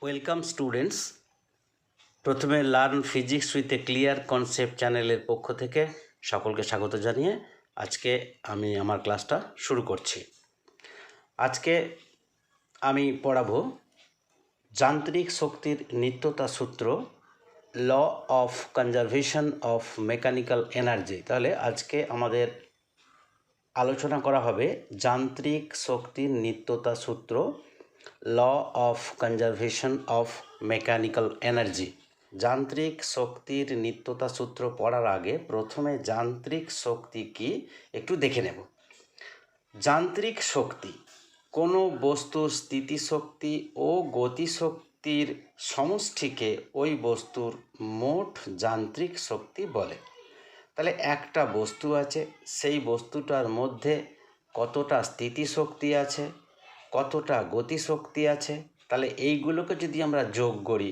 Welcome students. প্রথমে learn physics with a clear concept চ্যানেলের পক্ষ থেকে সকলকে স্বাগত জানিয়ে আজকে আমি আমার ক্লাসটা শুরু করছি। আজকে আমি পড়াবো যান্ত্রিক শক্তির নিত্যতা সূত্র, law of conservation of mechanical energy. তাহলে আজকে আমাদের আলোচনা করা হবে যান্ত্রিক শক্তির নিত্যতা সূত্র, law of conservation of mechanical energy. যান্ত্রিক শক্তির নিত্যতা সূত্র পড়ার আগে প্রথমে যান্ত্রিক শক্তি কি একটু দেখে নেব। যান্ত্রিক শক্তি কোনো বস্তুর স্থিতিশক্তি ও গতিশক্তির সমষ্টিকে ওই বস্তুর মোট যান্ত্রিক শক্তি বলে। তাহলে একটা বস্তু আছে, সেই বস্তুটার মধ্যে কতটা স্থিতিশক্তি আছে, কতটা গতিশক্তি আছে, তাহলে এইগুলোকে যদি আমরা যোগ করি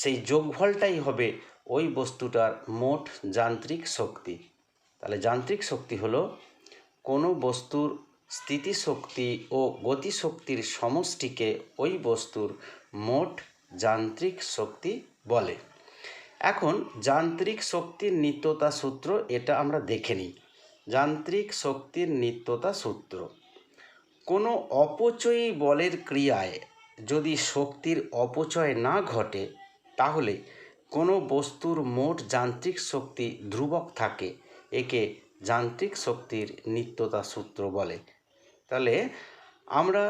সেই যোগফলটাই হবে ওই বস্তুটার মোট যান্ত্রিক শক্তি। তাহলে যান্ত্রিক শক্তি হলো কোনো বস্তুর স্থিতিশক্তি ও গতিশক্তির সমষ্টিকে ওই বস্তুর মোট যান্ত্রিক শক্তি বলে। এখন যান্ত্রিক শক্তির নিত্যতা সূত্র এটা আমরা দেখে নিই। যান্ত্রিক শক্তির নিত্যতা সূত্র: কোনো অপচয়ী বলের ক্রিয়ায় যদি শক্তির অপচয় না ঘটে তাহলে কোনো বস্তুর মোট যান্ত্রিক শক্তি ধ্রুবক থাকে, একে যান্ত্রিক শক্তির নিত্যতা সূত্র বলে। তাহলে আমরা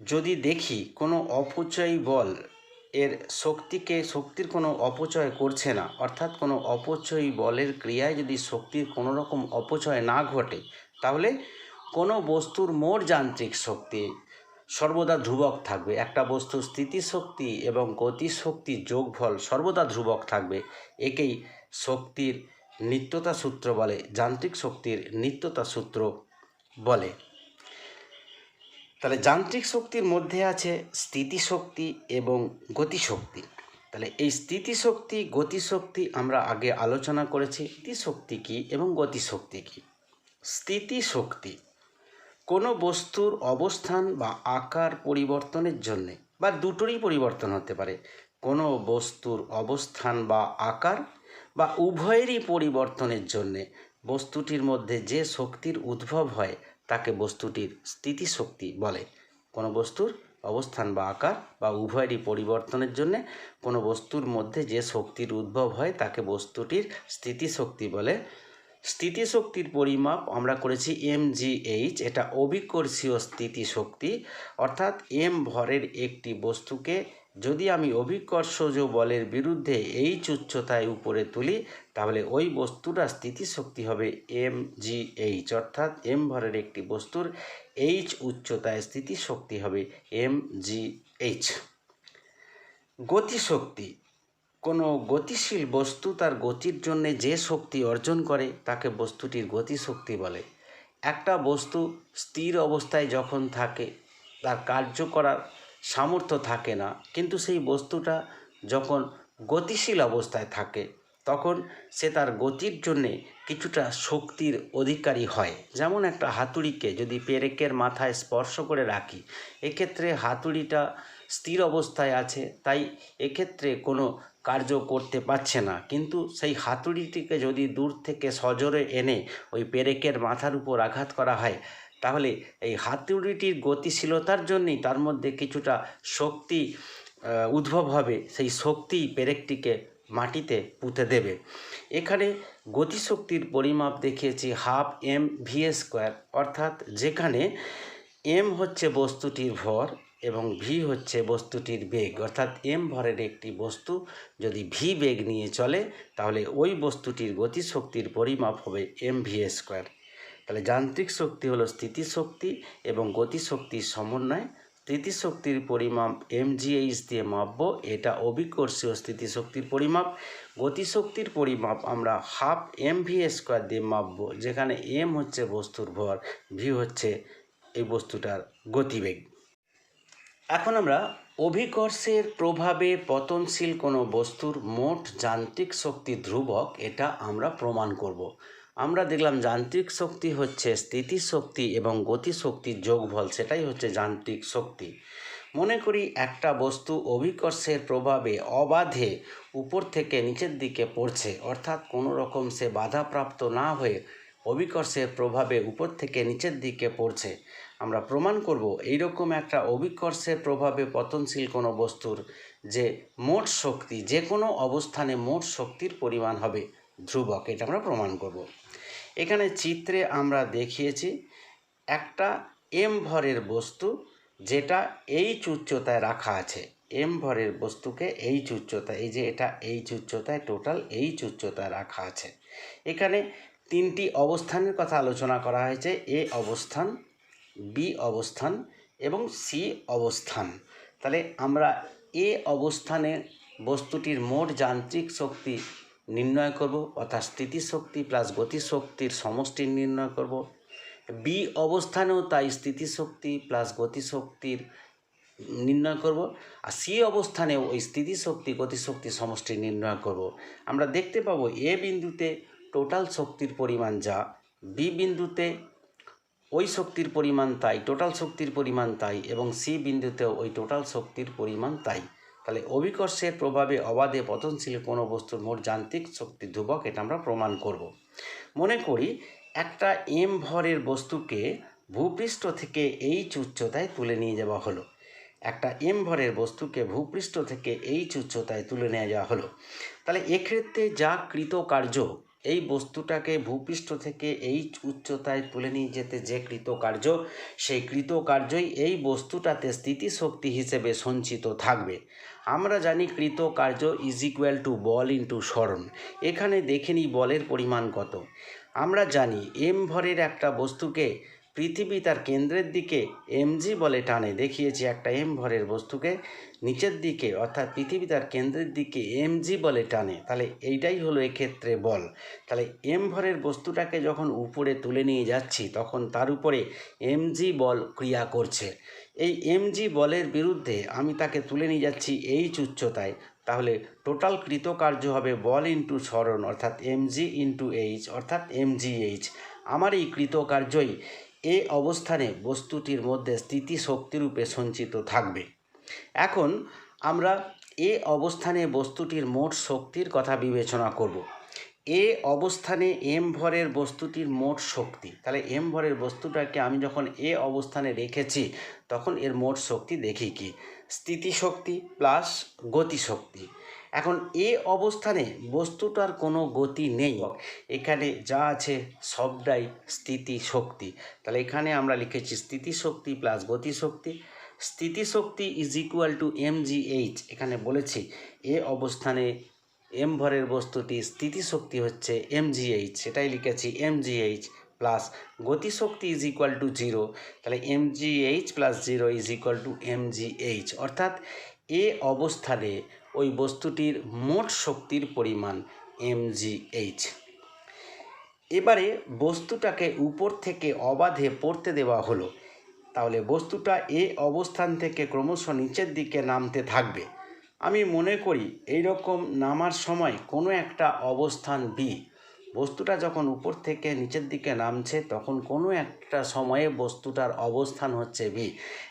যদি দেখি কোনো অপচয়ী বল এর শক্তির কোনো অপচয় করছে না, অর্থাৎ কোনো অপচয়ী বলের ক্রিয়ায় যদি শক্তির কোনো রকম অপচয় না ঘটে তাহলে কোনো বস্তুর মোট যান্ত্রিক শক্তি সর্বদা ধ্রুবক থাকবে। একটা বস্তুর স্থিতিশক্তি এবং গতিশক্তির যোগফল সর্বদা ধ্রুবক থাকবে, একেই শক্তির নিত্যতা সূত্র বলে, যান্ত্রিক শক্তির নিত্যতা সূত্র বলে। তাহলে যান্ত্রিক শক্তির মধ্যে আছে স্থিতিশক্তি এবং গতিশক্তি। তাহলে এই স্থিতিশক্তি গতিশক্তি আমরা আগে আলোচনা করেছি। স্থিতিশক্তি কী এবং গতিশক্তি কী? স্থিতিশক্তি কোনো বস্তুর অবস্থান বা আকার পরিবর্তনের জন্যে, বা দুটোরই পরিবর্তন হতে পারে, কোনো বস্তুর অবস্থান বা আকার বা উভয়েরই পরিবর্তনের জন্যে বস্তুটির মধ্যে যে শক্তির উদ্ভব হয় তাকে বস্তুটির স্থিতিশক্তি বলে। কোনো বস্তুর অবস্থান বা আকার বা উভয়েরই পরিবর্তনের জন্যে কোনো বস্তুর মধ্যে যে শক্তির উদ্ভব হয় তাকে বস্তুটির স্থিতিশক্তি বলে। স্থিতিশক্তির পরিমাপ আমরা করেছি mgh, এটা অভিকর্ষীয় স্থিতিশক্তি, অর্থাৎ m ভরের একটি বস্তুকে যদি আমি অভিকর্ষজ বলের বিরুদ্ধে h উচ্চতায় উপরে তুলি তাহলে ওই বস্তুটার স্থিতিশক্তি হবে mgh, অর্থাৎ m ভরের একটি বস্তুর h উচ্চতায় স্থিতিশক্তি হবে mgh। গতিশক্তি কোনো গতিশীল বস্তু তার গতির জন্যে যে শক্তি অর্জন করে তাকে বস্তুটির গতিশক্তি বলে। একটা বস্তু স্থির অবস্থায় যখন থাকে তার কার্য করার সামর্থ্য থাকে না, কিন্তু সেই বস্তুটা যখন গতিশীল অবস্থায় থাকে তখন সে তার গতির জন্যে কিছুটা শক্তির অধিকারী হয়। যেমন একটা হাতুড়িকে যদি পেরেকের মাথায় স্পর্শ করে রাখি, এক্ষেত্রে হাতুড়িটা স্থির অবস্থায় আছে, তাই এক্ষেত্রে কোনো কার্য করতে পারছে না, কিন্তু সেই হাতুড়িটিকে যদি দূর থেকে সজোরে এনে ওই পেরেকের মাথার উপর আঘাত করা হয় তাহলে এই হাতুড়িটির গতিশীলতার জন্যই তার মধ্যে কিছুটা শক্তি উদ্ভব হবে, সেই শক্তি পেরেকটিকে মাটিতে পুঁতে দেবে। এখানে গতিশক্তির পরিমাপ দেখিয়েছি হাফ mv², অর্থাৎ যেখানে m হচ্ছে বস্তুটির ভর এবং v হচ্ছে বস্তুটির বেগ, অর্থাৎ m ভরের একটি বস্তু যদি v বেগ নিয়ে চলে তাহলে ওই বস্তুটির গতিশক্তির পরিমাপ হবে mv²। তাহলে যান্ত্রিক শক্তি হলো স্থিতিশক্তি এবং গতিশক্তির সমন্বয়। স্থিতিশক্তির পরিমাপ mgh দিয়ে মাপবো, এটা অভিকর্ষীয় স্থিতিশক্তির পরিমাপ। গতিশক্তির পরিমাপ আমরা হাফ mv² দিয়ে মাপবো, যেখানে m হচ্ছে বস্তুর ভর, v হচ্ছে এই বস্তুটার গতিবেগ। এখন আমরা অভিকর্ষের প্রভাবে পতনশীল কোনো বস্তুর মোট যান্ত্রিক শক্তি ধ্রুবক, এটা আমরা প্রমাণ করব। আমরা দেখলাম যান্ত্রিক শক্তি হচ্ছে স্থিতিশক্তি এবং গতিশক্তির যোগফল, সেটাই হচ্ছে যান্ত্রিক শক্তি। মনে করি একটা বস্তু অভিকর্ষের প্রভাবে অবাধে উপর থেকে নিচের দিকে পড়ছে, অর্থাৎ কোনো রকম সে বাধাপ্রাপ্ত না হয়ে অভিকর্ষের প্রভাবে উপর থেকে নিচের দিকে পড়ছে। আমরা প্রমাণ করব এইরকম একটা অভিকর্ষের প্রভাবে পতনশীল কোনো বস্তুর যে মোট শক্তি, যে কোনো অবস্থানে মোট শক্তির পরিমাণ হবে ধ্রুবক। এটা আমরা প্রমাণ করব। এখানে চিত্রে আমরা দেখিয়েছি একটা এম ভরের বস্তু যেটা এইচ উচ্চতায় রাখা আছে। এম ভরের বস্তুকে এইচ উচ্চতায়, এই যে এটা এইচ উচ্চতায়, টোটাল এইচ উচ্চতায় রাখা আছে। এখানে তিনটি অবস্থানের কথা আলোচনা করা হয়েছে, এ অবস্থান, বি অবস্থান এবং সি অবস্থান। তাহলে আমরা এ অবস্থানে বস্তুটির মোট যান্ত্রিক শক্তি নির্ণয় করব, অর্থাৎ স্থিতিশক্তি প্লাস গতিশক্তির সমষ্টি নির্ণয় করব। বি অবস্থানেও তাই স্থিতিশক্তি প্লাস গতিশক্তির নির্ণয় করব, আর সি অবস্থানেও ওই স্থিতিশক্তি গতিশক্তি সমষ্টি নির্ণয় করব। আমরা দেখতে পাবো এ বিন্দুতে টোটাল শক্তির পরিমাণ যা, বি বিন্দুতে ওই শক্তির পরিমাণ তাই, টোটাল শক্তির পরিমাণ তাই, এবং সি বিন্দুতেও ওই টোটাল শক্তির পরিমাণ তাই। তাহলে অভিকর্ষের প্রভাবে অবাধে পতনশীল কোনো বস্তুর মোট যান্ত্রিক শক্তি ধ্রুবক, এটা আমরা প্রমাণ করব। মনে করি একটা এম ভরের বস্তুকে ভূপৃষ্ঠ থেকে এইচ উচ্চতায় তুলে নিয়ে যাওয়া হলো। একটা এম ভরের বস্তুকে ভূপৃষ্ঠ থেকে এইচ উচ্চতায় তুলে নিয়ে যাওয়া হলো। তাহলে এক্ষেত্রে যা কৃতকার্য, এই বস্তুটাকে ভূপৃষ্ঠ থেকে এইচ উচ্চতায় তুলে নিয়ে যেতে যে কৃতকার্য, সেই কৃতকার্যই এই বস্তুটাতে স্থিতিশক্তি হিসেবে সঞ্চিত থাকবে। আমরা জানি কৃতকার্য ইজ ইকুয়াল টু বল ইন্টু সরণ। এখানে দেখে নিই বলের পরিমাণ কত। আমরা জানি এম ভরের একটা বস্তুকে পৃথিবী তার কেন্দ্রের দিকে এমজি বলে টানে। দেখিয়েছি একটা এম ভরের বস্তুকে নিচের দিকে, অর্থাৎ পৃথিবী তার কেন্দ্রের দিকে এমজি বলে টানে। তাহলে এইটাই হলো এক্ষেত্রে বল। তাহলে এম ভরের বস্তুটাকে যখন উপরে তুলে নিয়ে যাচ্ছি, তখন তার উপরে এমজি বল ক্রিয়া করছে। এই এমজি বলের বিরুদ্ধে আমি তাকে তুলে নিয়ে যাচ্ছি এইচ উচ্চতায়। তাহলে টোটাল কৃতকার্য হবে বল ইন্টু সরণ, অর্থাৎ এমজি ইন্টু এইচ, অর্থাৎ এমজিএইচ। আমার এই কৃতকার্যই এ অবস্থানে বস্তুটির মধ্যে স্থিতিশক্তিরূপে সঞ্চিত থাকবে। এখন আমরা এ অবস্থানে বস্তুটির মোট শক্তির কথা বিবেচনা করব। এ অবস্থানে এম ভরের বস্তুটির মোট শক্তি, তাহলে এম ভরের বস্তুটাকে আমি যখন এ অবস্থানে রেখেছি, তখন এর মোট শক্তি দেখি কি, স্থিতিশক্তি প্লাস গতিশক্তি। এখন এ অবস্থানে বস্তুটার কোনো গতি নেই, এখানে যা আছে সবটাই স্থিতিশক্তি। তাহলে এখানে আমরা লিখেছি স্থিতিশক্তি প্লাস গতিশক্তি। স্থিতিশক্তি ইজ ইকুয়াল টু এমজিএইচ। এখানে বলেছি এ অবস্থানে এম ভরের বস্তুটি স্থিতিশক্তি হচ্ছে এমজিএইচ, সেটাই লিখেছি এমজিএইচ, প্লাস গতিশক্তি ইজ ইকুয়াল টু 0। তাহলে MGH plus 0 is equal two MGH, অর্থাৎ এ অবস্থানে ওই বস্তুটির মোট শক্তির পরিমাণ এমজিএইচ। এবারে বস্তুটাকে উপর থেকে অবাধে পড়তে দেওয়া হলো। তাহলে বস্তুটা এ অবস্থান থেকে ক্রমশ নিচের দিকে নামতে থাকবে। আমি মনে করি এই রকম নামার সময় কোনো একটা অবস্থান বি, বস্তুটা যখন উপর থেকে নিচের দিকে নামছে তখন কোনো একটা সময়ে বস্তুটার অবস্থান হচ্ছে বি।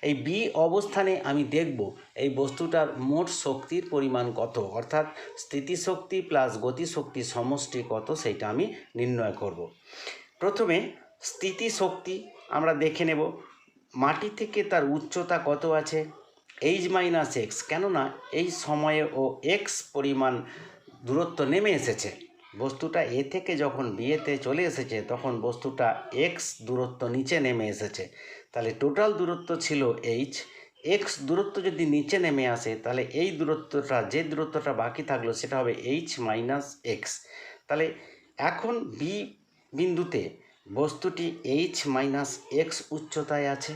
এই বি অবস্থানে আমি দেখব এই বস্তুটার মোট শক্তির পরিমাণ কত, অর্থাৎ স্থিতিশক্তি প্লাস গতিশক্তি সমষ্টি কত, সেইটা আমি নির্ণয় করব। প্রথমে স্থিতিশক্তি আমরা দেখে নেব। মাটি থেকে তার উচ্চতা কত আছে, এইচ মাইনাস এক্স, কেননা এই সময়ে ও এক্স পরিমাণ দূরত্ব নেমে এসেছে। বস্তুটা এ থেকে যখন বিয়েতে চলে এসেছে তখন বস্তুটা এক্স দূরত্ব নিচে নেমে এসেছে। তাহলে টোটাল দূরত্ব ছিল এইচ, এক্স দূরত্ব যদি নিচে নেমে আসে তাহলে এই দূরত্বটা, যে দূরত্বটা বাকি থাকলো সেটা হবে এইচ মাইনাস এক্স। তাহলে এখন বি বিন্দুতে বস্তুটি এইচ মাইনাস এক্স উচ্চতায় আছে।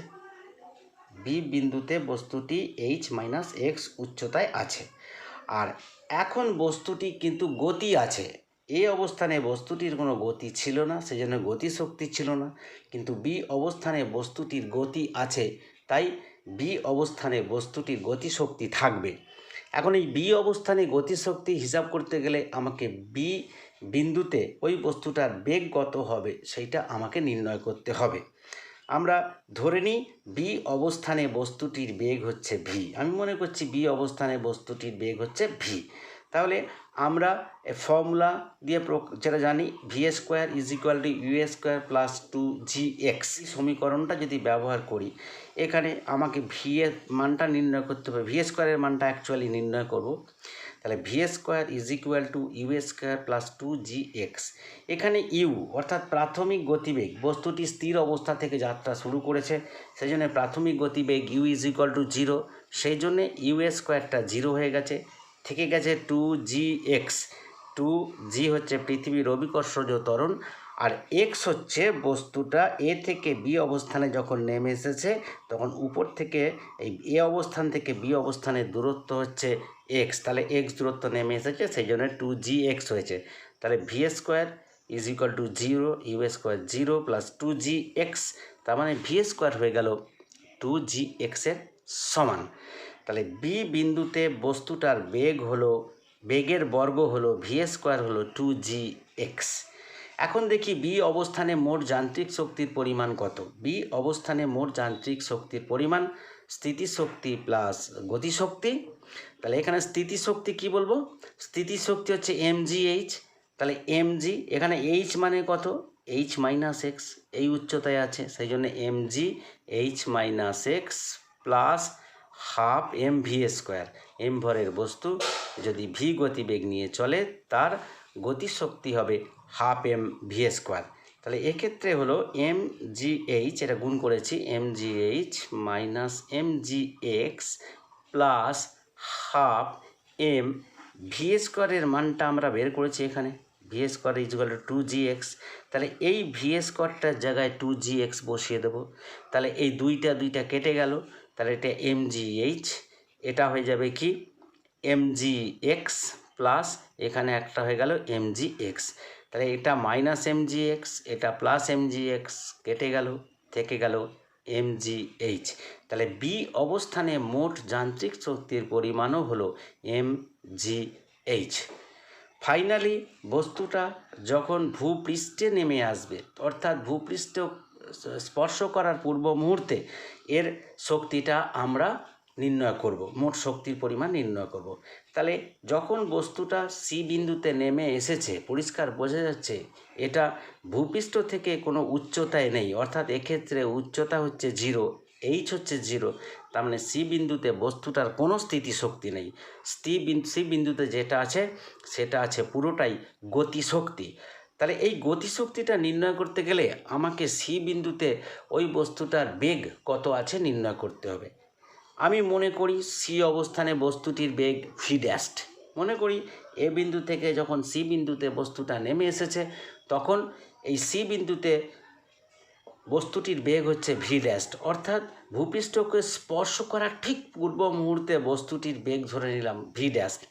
বি বিন্দুতে বস্তুটি এইচ মাইনাস এক্স উচ্চতায় আছে। আর এখন বস্তুটি কিন্তু গতি আছে। এ অবস্থানে বস্তুটির কোনো গতি ছিল না, সেজন্য গতিশক্তি ছিল না। কিন্তু বি অবস্থানে বস্তুটির গতি আছে, তাই বি অবস্থানে বস্তুটির গতিশক্তি থাকবে। এখন এই বি অবস্থানে গতিশক্তি হিসাব করতে গেলে আমাকে বি বিন্দুতে ওই বস্তুটার বেগ কত হবে সেইটা আমাকে নির্ণয় করতে হবে। আমরা ধরে নিই বি অবস্থানে বস্তুটির বেগ হচ্ছে ভি। আমি মনে করছি বি অবস্থানে বস্তুটির বেগ হচ্ছে ভি। তাহলে আমরা ফর্মুলা দিয়ে যেটা জানি V square is equal to U square plus 2gx, সমীকরণটা যদি ব্যবহার করি এখানে আমাকে ভি এর মানটা নির্ণয় করতে হবে। ভি স্কোয়ারের মানটা অ্যাকচুয়ালি নির্ণয় করব। তাহলে V square is equal to U square plus 2gx। এখানে ইউ অর্থাৎ প্রাথমিক গতিবেগ, বস্তুটি স্থির অবস্থা থেকে যাত্রা শুরু করেছে, সেই জন্য প্রাথমিক গতিবেগ ইউ ইজ ইকুয়াল টু 0, সেই জন্যে ইউ স্কোয়ারটা 0 হয়ে গেছে, থেকে গেছে 2gx। 2g হচ্ছে পৃথিবীর অভিকর্ষজ ত্বরণ, আর এক্স হচ্ছে বস্তুটা এ থেকে বি অবস্থানে যখন নেমে এসেছে তখন উপর থেকে এই এ অবস্থান থেকে বি অবস্থানের দূরত্ব হচ্ছে এক্স। তাহলে এক্স দূরত্ব নেমে এসেছে, সেই জন্য 2gx হয়েছে। তাহলে V square is equal to 0, U square 0 plus 2gx, তার মানে ভি স্কোয়ার হয়ে গেল 2gx এর সমান। তাহলে বি বিন্দুতে বস্তুটার বেগের বর্গ হলো ভি স্কোয়ার হলো 2gx। এখন দেখি বি অবস্থানে মোট যান্ত্রিক শক্তির পরিমাণ কত। বি অবস্থানে মোট যান্ত্রিক শক্তির পরিমাণ স্থিতিশক্তি প্লাস গতিশক্তি। তাহলে এখানে স্থিতিশক্তি কি বলবো, স্থিতিশক্তি হচ্ছে mgh। তাহলে mg, এখানে h মানে কত, h মাইনাস এক্স, এই উচ্চতায় আছে, সেই জন্য mgh minus X plus half M V square. M ভরের বস্তু যদি ভি গতিবেগ নিয়ে চলে তার গতিশক্তি হবে হাফ এম ভি স্কোয়ার। তাহলে এক্ষেত্রে হলো এম জি এইচ, এটা গুণ করেছি, M G H minus M G X plus half M V স্কোয়ারের মানটা আমরা বের করেছি এখানে, V square is equal to 2gx। তাহলে এই ভি স্কোয়ারটার জায়গায় 2gx বসিয়ে দেবো। তাহলে এই দুইটা কেটে গেল, তাহলে এটা mgh, এটা হয়ে যাবে কি mgx প্লাস এখানে একটা হয়ে গেল mgx। তাহলে এটা মাইনাস mgx, এটা প্লাস mgx, কেটে গেল, থেকে গেল mgh। তাহলে বি অবস্থানে মোট যান্ত্রিক শক্তির পরিমাণও হলো mgh। ফাইনালি বস্তুটা যখন ভূপৃষ্ঠে নেমে আসবে, অর্থাৎ ভূপৃষ্ঠ স্পর্শ করার পূর্ব মুহূর্তে এর শক্তিটা আমরা নির্ণয় করব, মোট শক্তির পরিমাণ নির্ণয় করব। তাহলে যখন বস্তুটা সি বিন্দুতে নেমে এসেছে পরিষ্কার বোঝা যাচ্ছে এটা ভূপৃষ্ঠ থেকে কোনো উচ্চতায় নেই, অর্থাৎ এক্ষেত্রে উচ্চতা হচ্ছে 0, এইচ হচ্ছে 0, তার মানে সি বিন্দুতে বস্তুটার কোনো স্থিতিশক্তি নেই। সি বিন্দুতে যেটা আছে সেটা আছে পুরোটাই গতিশক্তি। তাহলে এই গতিশক্তিটা নির্ণয় করতে গেলে আমাকে সি বিন্দুতে ওই বস্তুটার বেগ কত আছে নির্ণয় করতে হবে। আমি মনে করি সি অবস্থানে বস্তুটির বেগ ভি ড্যাশড। মনে করি এ বিন্দু থেকে যখন সি বিন্দুতে বস্তুটা নেমে এসেছে তখন এই সি বিন্দুতে বস্তুটির বেগ হচ্ছে ভি ড্যাশড, অর্থাৎ ভূপৃষ্ঠকে স্পর্শ করার ঠিক পূর্ব মুহূর্তে বস্তুটির বেগ ধরে নিলাম ভি ড্যাশড।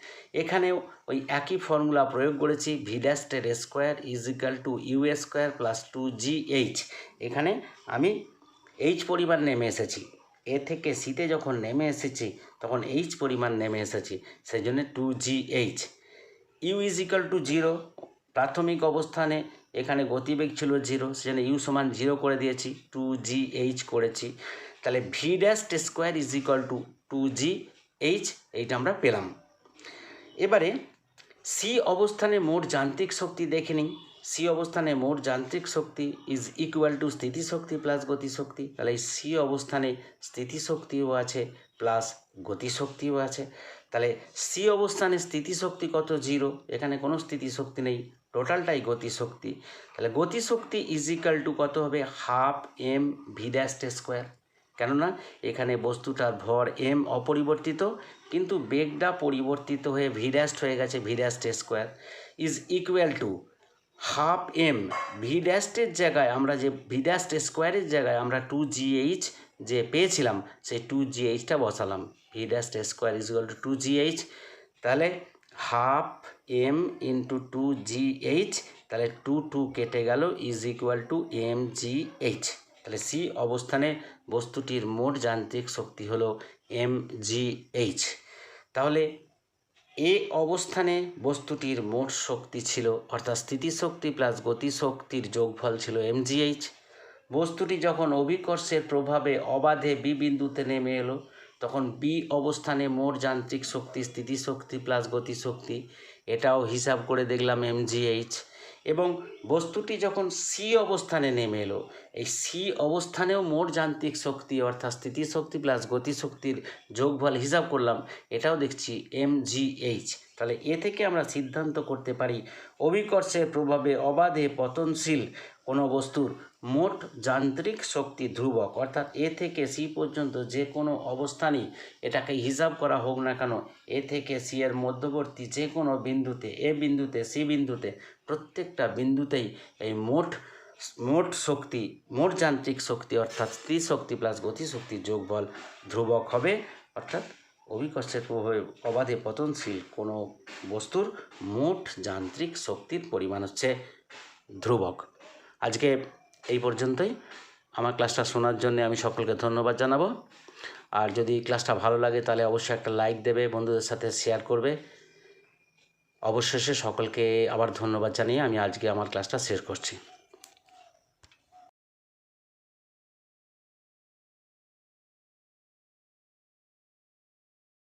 এখানেও ওই একই ফর্মুলা প্রয়োগ করেছি, ভি ড্যাশডের square is equal to U square plus 2gh। এখানে আমি এইচ পরিমাণ নেমে এসেছি, এ থেকে সিতে যখন নেমে এসেছি তখন এইচ পরিমাণ নেমে এসেছি, সেই জন্য 2gh। You is equal two 0, প্রাথমিক অবস্থানে এখানে গতিবেগ ছিল 0, সেজন্য ইউ সমান 0 করে দিয়েছি, 2gh করেছি। তাহলে V dashed square is equal two 2gh, এইটা আমরা পেলাম। এবারে সি অবস্থানে মোট যান্ত্রিক শক্তি দেখে নিই। সি অবস্থানে মোট যান্ত্রিক শক্তি ইজ ইকুয়াল টু স্থিতিশক্তি প্লাস গতিশক্তি। তাহলে এই সি অবস্থানে স্থিতিশক্তিও আছে প্লাস গতিশক্তিও আছে। তাহলে সি অবস্থানে স্থিতিশক্তি কত, 0, এখানে কোনো স্থিতিশক্তি নেই, টোটালটাই গতিশক্তি। তাহলে গতিশক্তি ইজ ইকাল টু কত হবে, half M V dashed square. কেননা এখানে বস্তুটার ভর এম অপরিবর্তিত, কিন্তু বেগটা পরিবর্তিত হয়ে ভি ড্যাশড হয়ে গেছে, V dashed square is equal to half M V ড্যাশডের জায়গায় আমরা যে ভি ড্যাশড স্কোয়ারের জায়গায় আমরা 2gh যে পেয়েছিলাম সেই 2ghটা বসালাম, V dashed square is equal two 2gh। তাহলে হাফ এম ইন্টু 2gh, তাহলে 2 কেটে গেল, ইজ ইকুয়াল টু mgh। তাহলে সি অবস্থানে বস্তুটির মোট যান্ত্রিক শক্তি হলো mgh। তাহলে এ অবস্থানে বস্তুটির মোট শক্তি ছিল, অর্থাৎ স্থিতিশক্তি প্লাস গতিশক্তির যোগফল ছিল mgh। বস্তুটি যখন অভিকর্ষের প্রভাবে অবাধে বি বিন্দুতে নেমে এলো তখন বি অবস্থানে মোট যান্ত্রিক শক্তি স্থিতিশক্তি প্লাস গতিশক্তি, এটাও হিসাব করে দেখলাম mgh। এবং বস্তুটি যখন সি অবস্থানে নেমে এলো, এই সি অবস্থানেও মোট যান্ত্রিক শক্তি অর্থাৎ স্থিতিশক্তি প্লাস গতিশক্তির যোগফল হিসাব করলাম, এটাও দেখছি mgh। তাহলে এ থেকে আমরা সিদ্ধান্ত করতে পারি অভিকর্ষের প্রভাবে অবাধে পতনশীল কোনো বস্তুর মোট যান্ত্রিক শক্তি ধ্রুবক, অর্থাৎ এ থেকে সি পর্যন্ত যে কোনো অবস্থানই এটাকে হিসাব করা হোক না কেন, এ থেকে সি এর মধ্যবর্তী যে কোনো বিন্দুতে, এ বিন্দুতে সি বিন্দুতে, প্রত্যেকটা বিন্দুতেই এই মোট শক্তি, মোট যান্ত্রিক শক্তি অর্থাৎ স্থিতিশক্তি প্লাস গতিশক্তির যোগফল ধ্রুবক হবে। অর্থাৎ অভিকর্ষের প্রভাবে অবাধে পতনশীল কোনো বস্তুর মোট যান্ত্রিক শক্তির পরিমাণ হচ্ছে ধ্রুবক। আজকে এই পর্যন্তই। আমার ক্লাসটা শোনার জন্য আমি সকলকে ধন্যবাদ জানাবো। আর যদি ক্লাসটা ভালো লাগে তাহলে অবশ্যই একটা লাইক দেবে, বন্ধুদের সাথে শেয়ার করবে। অবশেষে সকলকে আবার ধন্যবাদ জানিয়ে আমি আজকে আমার ক্লাসটা শেষ করছি।